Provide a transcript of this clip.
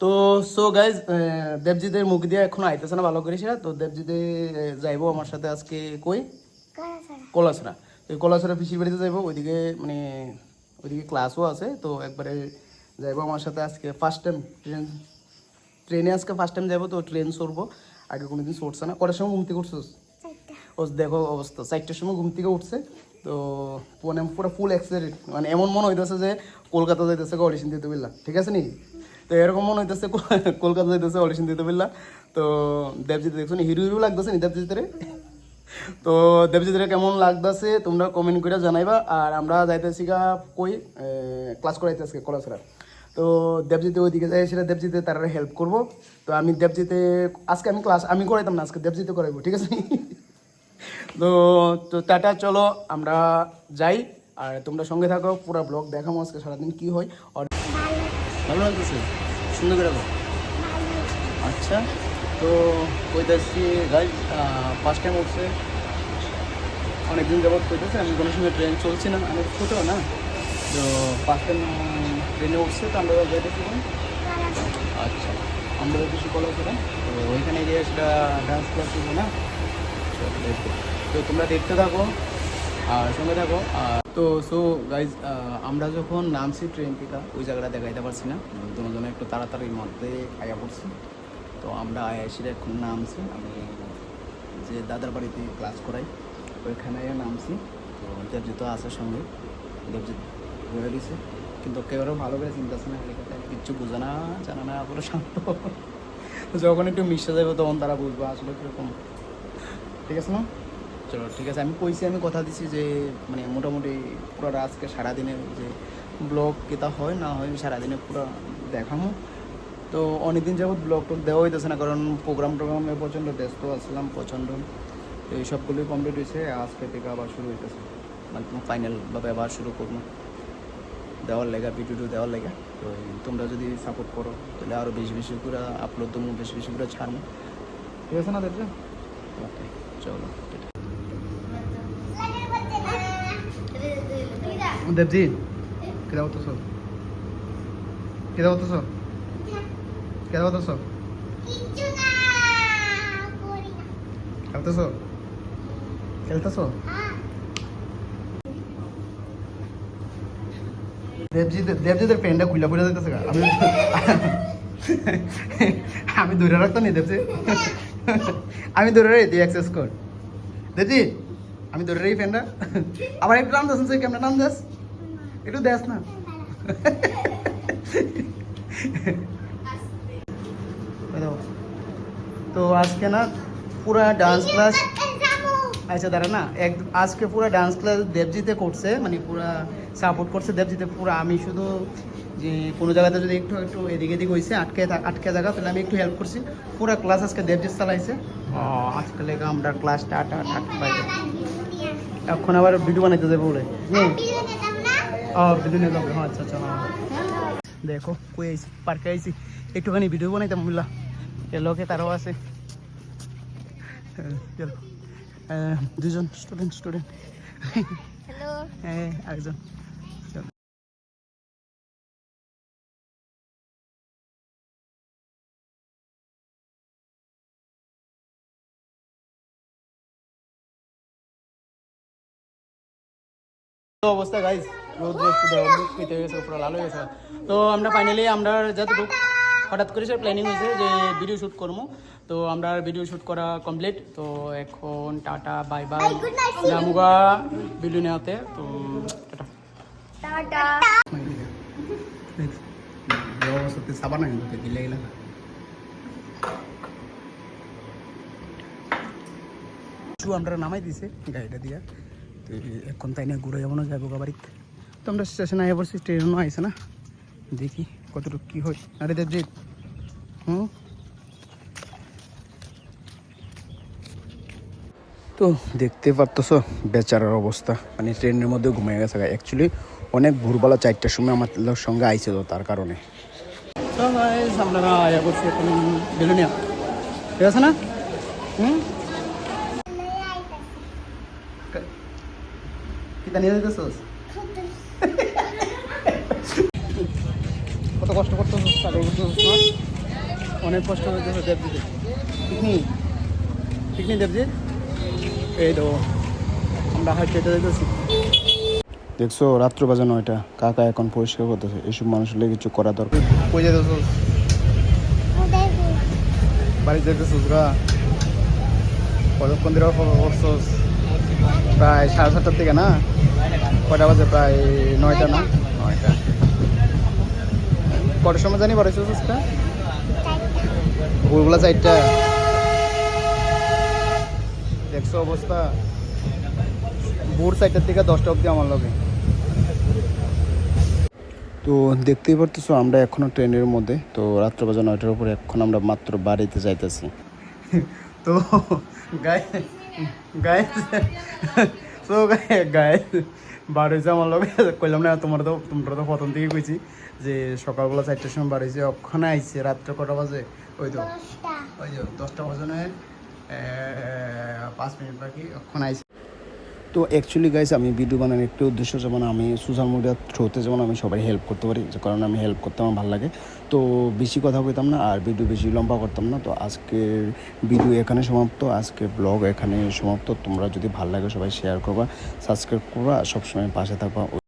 তো so guys দেবজিতের মুখ দিয়ে এখন আইতেছে না ভালো করে সেটা, তো দেবজিতে যাইবো আমার সাথে আজকে কই কলাছড়া। তো কলাছড়া পিসির বাড়িতে যাইবো, ওইদিকে মানে ওইদিকে ক্লাসও আছে, তো একবারে যাইবো আমার সাথে আজকে ফার্স্ট টাইম ট্রেনে আজকে ফার্স্ট টাইম যাবো, তো ট্রেন চড়বো, আগে কোনোদিন চড়ছে না। কটার সময় ঘুম থেকে উঠছিস? ও দেখো অবস্থা, 4টার সময় ঘুম থেকে উঠছে, তো মানে পুরো ফুল এক্সাইটেড, মানে এমন মনে হইতেছে যে কলকাতা যাইতেছে অডিশন দিতে পারলাম, ঠিক আছে নি? তো এরকম মনে হইতেছে কলকাতা যাইতেছে অডিশন দিতে পারলাম। তো দেবজিৎ দেখছো হিরো হিরো লাগতেছে নি দেবজিতের? তো দেবজিতের কেমন লাগতেছে তোমরা কমেন্ট করে জানাইবা। আর আমরা যাইতেছি গা কই ক্লাস করাইতে আজকে কলাছড়া। তো দেবজিতে ওইদিকে যাই, সেটা দেবজিতে তারা হেল্প করবো। তো আমি দেবজিতে আজকে আমি ক্লাস আমি করাইতাম না, আজকে দেবজিতে করাইবো, ঠিক আছে? তো তো টাটা, চলো আমরা যাই, আর তোমরা সঙ্গে থাকো, পুরো ব্লগ দেখাবো আজকে সারাদিন কী হয়। আর ভালো লাগতেছে, সুন্দর করে আচ্ছা। তো কইতেছি গাইজ ফার্স্ট টাইম উঠছে, অনেকদিন যাবৎ কইতেছে আমি কোনো সময় ট্রেন চলছি না, আমি ছোটো না, তো ফার্স্ট টাইম ট্রেনে উঠছে। তো আমরা যাইতেছি আচ্ছা, আমরা কিছু কলা করে, তো ওইখানে গিয়ে সেটা ডান্স ক্লাস করবো না, তো তোমরা দেখতে থাকো আর সঙ্গে থাকো। তো সো গাইজ আমরা যখন নামছি ট্রেন থেকে, ওই জায়গাটা দেখাইতে পারছি না, দুজনে একটু তাড়াতাড়ির মধ্যে আয়া পড়ছি। তো আমরা আয়াসির এখন নামছি, আমি যে দাদার বাড়িতে ক্লাস করাই ওইখানে নামছি। তো দেবজিৎ আছে সঙ্গে, দেবজিৎ ঘুরে দিছে, কিন্তু কেউ ভালো করে চিন্তা আছে না, কিচ্ছু বোঝে না জানা না, পুরো শান্ত। যখন একটু মিশে যাবে তখন তারা বুঝবো আসলে কীরকম, ঠিক আছে না? চলো ঠিক আছে, আমি কইছি, আমি কথা দিচ্ছি যে মানে মোটামুটি পুরো আজকে সারাদিনের যে ব্লগ কেতা হয় না হয় সারাদিনে পুরো দেখামো। তো অনেকদিন যাবত ব্লগ টক দেওয়া হইতেছে না, কারণ প্রোগ্রামে প্রচণ্ড ব্যস্ত আসলাম প্রচণ্ড। তো এই সবগুলোই কমপ্লিট হয়েছে, আজকে থেকে আবার শুরু হইতেছে, মানে ফাইনালভাবে আবার শুরু করবো দেওয়ার লেগা, ভিডিও দেওয়ার লেগা। তো তোমরা যদি সাপোর্ট করো তাহলে আরও বেশি বেশি করে আপলোড দেবো, বেশি বেশি করে ছাড়বো, ঠিক আছে না দেবজি? ওকে চলো দেবজি, কেদা হতেছ কেদা হতেছ কেদা হতেছ খেলতেছ খেলতেছ? দেবজিদের পেনটা খুলে খুলে দিতেছে, আমি ধরে রাখতাম নি দেবজি, আমি ধরে রে তুই অ্যাক্সেস কর দেবজি, আমি ধরে রে পেনটা। আবার একটু নাম দেস, কেমন নাম দেস, একটু দেস না। তো আজকে না পুরা ডান্স ক্লাস, আচ্ছা দাঁড়া না, আজকে পুরো ডান্স ক্লাস দেবজিতে করছে, মানে পুরা সাপোর্ট করছে দেবজিতে পুরো। আমি শুধু যে কোনো জায়গাতে যদি একটু একটু এদিক এদিক হয়েছে আটকে জায়গা, তাহলে আমি একটু হেল্প করছি। পুরো ক্লাস আজকে দেবজিৎ চালাইছে। আজকে লেগে আমরা ক্লাস টাটা পাইবে, এখন আবার ভিডিও বানাইতে যাবো বলে। ভিডিও নিয়ে যাবো, হ্যাঁ আচ্ছা আচ্ছা, হ্যাঁ দেখো কই আইসি, পার্কে আইসি, একটুখানি ভিডিও বানাইতাম বললাম, লোকে তারাও আছে। চলো দুজন স্টুডেন্ট হ্যালো, হ্যাঁ একজন। অবস্থা গাইজ, রোদ্রে মুখ পেতে গেছে, পুরো লাল হয়ে গেছে। তো আমরা ফাইনালি আমরা যতটুকু হঠাৎ করে সে প্ল্যানিং হয়েছে যে ভিডিও শ্যুট করবো, তো আমরা ভিডিও শ্যুট করা কমপ্লিট। তো এখন টাটা বাই বাই, জামুগা ভিডিও নেওয়াতে। তো টাটা অবস্থা সাবা না কিন্তু দিলে গেলে আমরা নামাই দিছে গাড়িটা দিয়া। তো এখন তাই না ঘুরে যাবো না, যাবো বাড়িতে। তো আমরা স্টেশনে আগে পড়ছি, ট্রেনও আইসে না, দেখি কতটুকু কী হয়। আরে দেবজিৎ, তো দেখতে পারতেছ বেচারার অবস্থা, মানে ট্রেনের মধ্যে ঘুমিয়ে গেছে। অ্যাকচুয়ালি অনেক ভোরবেলা 4টার সময় আমার সঙ্গে আইছে, তো তার কারণে আমরা আয়া করছি এখন বেলুনিয়া, ঠিক আছে না? কিতা নিয়ে যেতেছ? কত কষ্ট করতেছ? অনেক কষ্ট হয়েছে দেবজিতে। পিকনিক পিকনিক দেবজিৎ, এই তো আমরা হাঁটতে যেতেছি। দেখছো রাত্র বাজে 9টা, কাকা এখন পরিষ্কার করতেছে। এইসব মানুষের লেগে কিছু করা দরকার। কই যেতেছোস? বাড়ি যেতেছোস গা? কতক্ষণ ধরে অপেক্ষা করছোস? প্রায় 7:30টার থেকে না? কয়টা বাজে? প্রায় 9টা না? 9টা। কটার সময় জানি বাড়াইছোস আজকে? ভোরবেলা 4টা। দেখছো অবস্থা, ভোর 4টার থেকে 10টা অবধি আমার লগে। তো দেখতেই পারতেছো আমরা এখনও ট্রেনের মধ্যে। তো রাত্র বাজে 9টার উপরে, এখন আমরা মাত্র বাড়িতে যাইতেছি। তো গায়ে গায়ে তো গায়ে বার হয়েছে আমার লগে। কইলাম না তোমরা তো প্রথম থেকে কইছি যে সকালবেলা 4টার সময় বার হয়েছে, ওখানে আইছে রাত্রে কটা বাজে? ওই তো 10টা বাজে নয় 5 মিনিট বাকি, ওখানে আইছে। তো অ্যাকচুয়ালি গাইস আমি ভিডিও বানানোর একটা উদ্দেশ্য, যেমন আমি সোশ্যাল মিডিয়ার থ্রুতে যেমন আমি সবাই হেল্প করতে পারি, যে কারণে আমি হেল্প করতে আমার ভালো লাগে। তো বেশি কথা বলতাম না আর ভিডিও বেশি লম্বা করতাম না। তো আজকের ভিডিও এখানে সমাপ্ত, আজকের ব্লগ এখানে সমাপ্ত। তোমরা যদি ভালো লাগে সবাই শেয়ার করবা, সাবস্ক্রাইব করবা, সবসময় পাশে থাকবা।